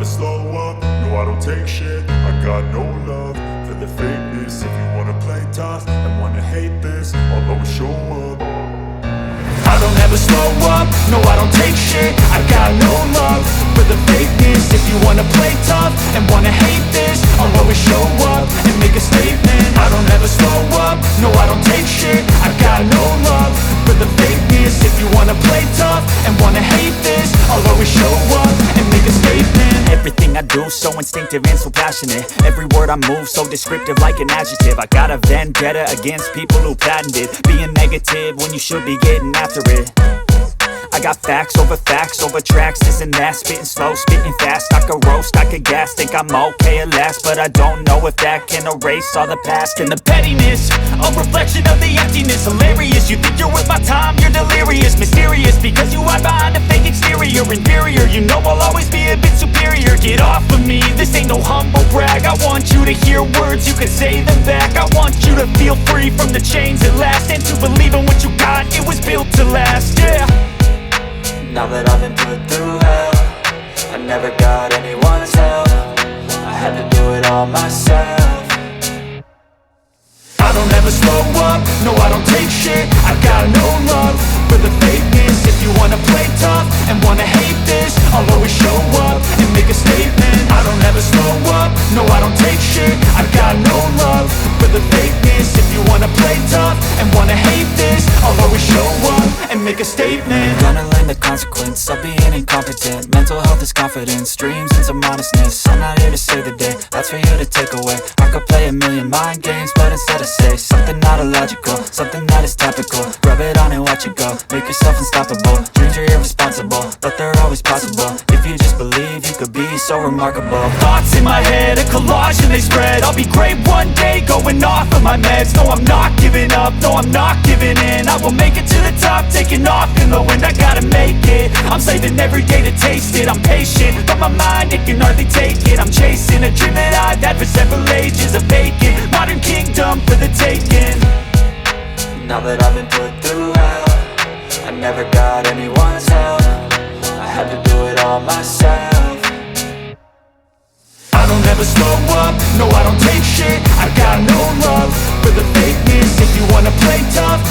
slow up, no I don't take shit. I got no love for the fakeness. If you wanna play tough and wanna hate this, I'll always show up. I don't ever slow up, no I don't take shit. I got no love for the fakeness. If you wanna play tough and wanna hate this, I'll always show up and make a statement. I don't ever slow up, no I don't take shit. I got no love for the fakeness. If you wanna play tough and wanna hate this, I'll always show up and make a statement. Everything I do so instinctive and so passionate. Every word I move so descriptive like an adjective. I got a vendetta against people who patented being negative when you should be getting after it. I got facts over tracks, this and that. Spitting slow, spitting fast, I could roast, I could gas. Think I'm okay at last, but I don't know if that can erase all the past. And the pettiness, a reflection of the emptiness. Hilarious, you think you're worth my time, you're delirious. Mysterious, because you hide behind a fake exterior. Inferior, you know I'll always be a bit superior. Get off of me, this ain't no humble brag. I want you to hear words, you can say them back. I want you to feel free from the chains at last, and to believe in what you got, it was built to last, yeah. Now that I've been put through hell, I never got anyone's help. I had to do it all myself. I don't ever slow up, no I don't take shit. I got no love for the fakeness. If you wanna play tough and wanna hate this, I'll always show up and make a statement. I don't ever slow up, no I don't take shit. I got no love for the fakeness. If you wanna play tough and wanna hate this, I'll always show up and make a statement. Gonna learn the consequence of being incompetent. Mental health is confidence, dreams and some honestness. I'm not here to save the day, that's for you to take away. I could play a million mind games, but instead I say something not illogical, something that is topical. Rub it on and watch it go, make yourself unstoppable. Dreams are irresponsible, but they're always possible. If you just believe, you could be so remarkable. Thoughts in my head, a collage and they spread. I'll be great one day, going off of my meds. No, I'm not giving up, no, I'm not giving in. I will make it to the top, taking off in the wind. I gotta make it, I'm saving every day to taste it. I'm patient, but my mind, it can hardly take it. I'm chasing a dream that I've had for several ages. A vacant, modern kingdom for the taking. Now that I've been put through hell, I never got anyone's help. I had to do it all myself. I don't ever slow up, no I don't take shit. I got no love for the fakeness. If you wanna play tough